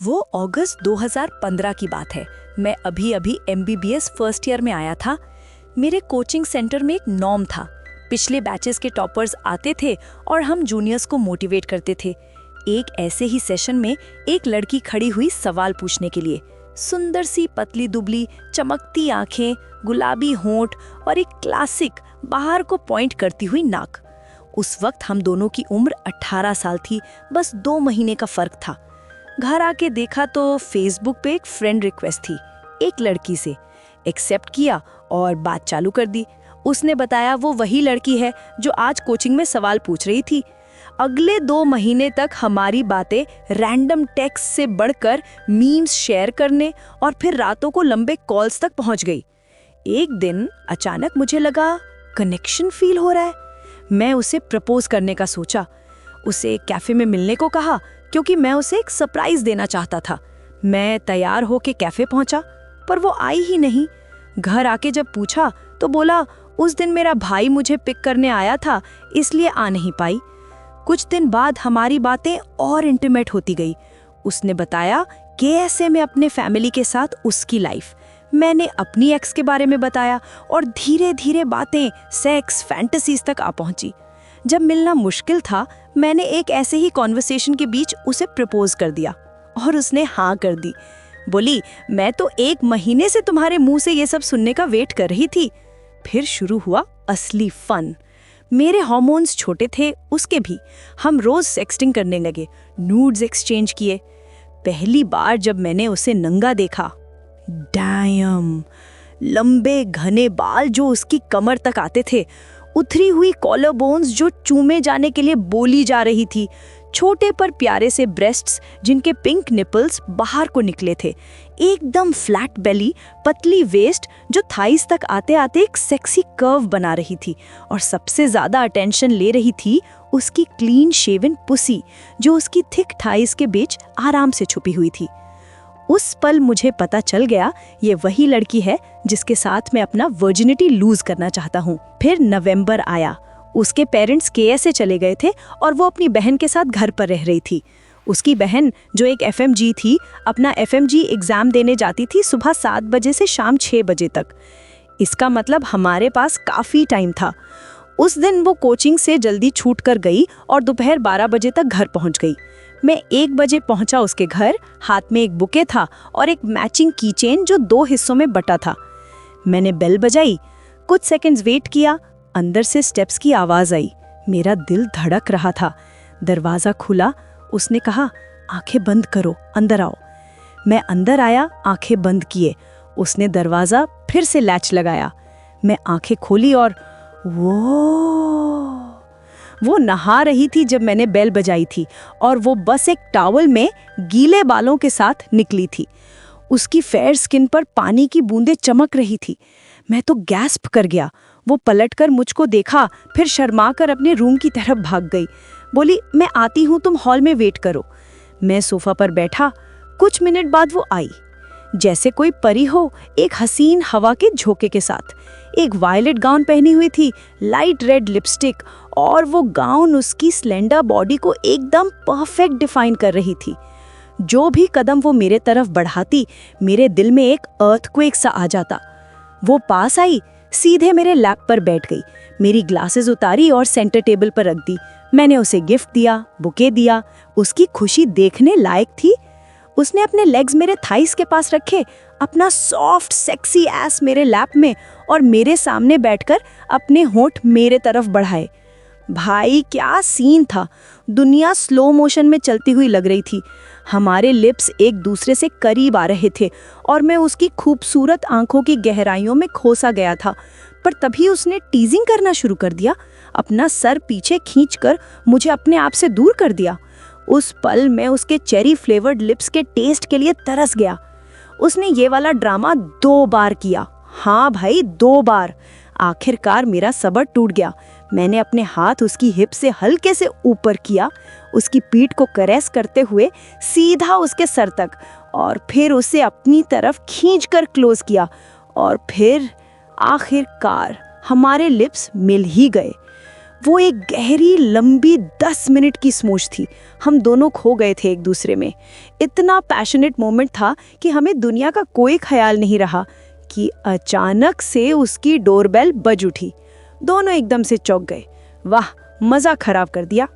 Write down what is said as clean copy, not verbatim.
वो अगस्त 2015 की बात है। मैं अभी अभी MBBS फर्स्ट ईयर में आया था। मेरे कोचिंग सेंटर में एक नॉर्म था। पिछले बैचेस के टॉपर्स आते थे और हम जूनियर्स को मोटिवेट करते थे। एक ऐसे ही सेशन में एक लड़की खड़ी हुई सवाल पूछने के लिए। सुंदर सी पतली दुबली, चमकती आंखें, गुलाबी होंठ और एक क्लासिक बाहर को पॉइंट करती हुई नाक। उस वक्त हम दोनों की उम्र 18 साल थी, बस 2 महीने का फर्क था। घर आके देखा तो फेसबुक पे एक फ्रेंड रिक्वेस्ट थी एक लड़की से। एक्सेप्ट किया और बात चालू कर दी। उसने बताया वो वही लड़की है जो आज कोचिंग में सवाल पूछ रही थी। अगले 2 महीने तक हमारी बातें रैंडम टेक्स्ट से बढ़कर मीम्स शेयर करने और फिर रातों को लंबे कॉल्स तक पहुंच गई। एक दिन अचानक मुझे लगा कनेक्शन फील हो रहा है। मैं उसे प्रपोज करने का सोचा। उसे कैफे में मिलने को कहा क्योंकि मैं उसे एक सरप्राइज देना चाहता था। मैं तैयार होके कैफे पहुंचा पर वो आई ही नहीं। घर आके जब पूछा तो बोला उस दिन मेरा भाई मुझे पिक करने आया था इसलिए आ नहीं पाई। कुछ दिन बाद हमारी बातें और इंटीमेट होती गई। उसने बताया कि ऐसे में अपने फैमिली के साथ उसकी लाइफ, मैंने अपनी एक्स के बारे में बताया और धीरे धीरे बातें सेक्स फैंटेसीज तक आ पहुंची। जब मिलना मुश्किल था मैंने एक ऐसे ही कॉन्वर्सेशन के बीच उसे प्रपोज कर दिया और उसने हाँ कर दी। बोली मैं तो 1 महीने से तुम्हारे मुंह से ये सब सुनने का वेट कर रही थी। फिर शुरू हुआ असली फन। मेरे हार्मोन्स छोटे थे, उसके भी। हम रोज सेक्सटिंग करने लगे, नूड्स एक्सचेंज किए। पहली बार जब मैंने उसे नंगा देखा, डैम, लंबे घने बाल जो उसकी कमर तक आते थे, उथरी हुई कॉलर बोन्स जो चूमे जाने के लिए बोली जा रही थी, छोटे पर प्यारे से ब्रेस्ट्स जिनके पिंक निपल्स बाहर को निकले थे, एकदम फ्लैट बेली, पतली वेस्ट जो थाइस तक आते आते एक सेक्सी कर्व बना रही थी, और सबसे ज्यादा अटेंशन ले रही थी उसकी क्लीन शेवन पुसी जो उसकी थिक थाइस के बीच आराम से छुपी हुई थी। उस पल मुझे पता चल गया ये वही लड़की है जिसके साथ मैं अपना वर्जिनिटी लूज करना चाहता हूँ। फिर नवंबर आया। उसके पेरेंट्स KS से चले गए थे और वो अपनी बहन के साथ घर पर रह रही थी। उसकी बहन जो एक FMG थी, अपना FMG एग्जाम देने जाती थी सुबह 7 बजे से शाम 6 बजे तक। इसका मतलब हमारे पास काफ़ी टाइम था। उस दिन वो कोचिंग से जल्दी छूट कर गई और दोपहर 12 बजे तक घर पहुंच गई। मैं 1 बजे पहुंचा उसके घर। हाथ में एक बुके था और एक मैचिंग कीचेन जो 2 हिस्सों में बटा था। मैंने बेल बजाई, कुछ सेकंड्स वेट किया। अंदर से स्टेप्स की आवाज आई। मेरा दिल धड़क रहा था। दरवाजा खुला। उसने कहा आंखें बंद करो, अंदर आओ। मैं अंदर आया, आंखें बंद किए। उसने दरवाजा फिर से लैच लगाया। मैं आंखें खोली और वो नहा रही थी जब मैंने बेल बजाई थी, और वो बस एक टॉवल में गीले बालों के साथ निकली थी। उसकी फेयर स्किन पर पानी की बूंदें चमक रही थी। मैं तो गैस्प कर गया। वो पलटकर मुझको देखा, फिर शर्माकर अपने रूम की तरफ भाग गई। बोली मैं आती हूँ, तुम हॉल में वेट करो। मैं सोफा पर बैठा। कुछ मिनट बाद वो आई, जैसे कोई परी हो, एक हसीन हवा के झोंके के साथ। एक वायलेट गाउन पहनी हुई थी, लाइट रेड लिपस्टिक, और वो गाउन उसकी स्लेंडर बॉडी को एकदम परफेक्ट डिफाइन कर रही थी। जो भी कदम वो मेरे तरफ बढ़ाती, मेरे दिल में एक अर्थक्वेक सा आ जाता। वो पास आई, सीधे मेरे लैप पर बैठ गई, मेरी ग्लासेस उतारी और सेंटर टेबल पर रख दी। मैंने उसे गिफ्ट दिया, बुके दिया। उसकी खुशी देखने लायक थी। उसने अपने लेग्स मेरे थाइस के पास रखे, अपना सॉफ्ट सेक्सी एस मेरे लैप में, और मेरे सामने बैठकर अपने होंठ मेरे तरफ बढ़ाए। भाई क्या सीन था। दुनिया स्लो मोशन में चलती हुई लग रही थी। हमारे लिप्स एक दूसरे से करीब आ रहे थे और मैं उसकी खूबसूरत आंखों की गहराइयों में खोसा गया था। पर तभी उसने टीजिंग करना शुरू कर दिया। अपना सर पीछे खींचकर मुझे अपने आप से दूर कर दिया। उस पल मैं उसके चेरी फ्लेवर्ड लिप्स के टेस्ट के लिए तरस गया। उसने ये वाला ड्रामा 2 बार किया। हाँ भाई, 2 बार। आखिरकार मेरा सब्र टूट गया। मैंने अपने हाथ उसकी हिप से हल्के से ऊपर किया, उसकी पीठ को कैरेस करते हुए सीधा उसके सर तक, और फिर उसे अपनी तरफ खींचकर क्लोज किया, और फिर आखिरकार हमारे लिप्स मिल ही गए। वो एक गहरी लंबी 10 मिनट की स्मूच थी। हम दोनों खो गए थे एक दूसरे में। इतना पैशनेट मोमेंट था कि हमें दुनिया का कोई ख्याल नहीं रहा कि अचानक से उसकी डोरबेल बज उठी। दोनों एकदम से चौंक गए। वाह, मज़ा खराब कर दिया।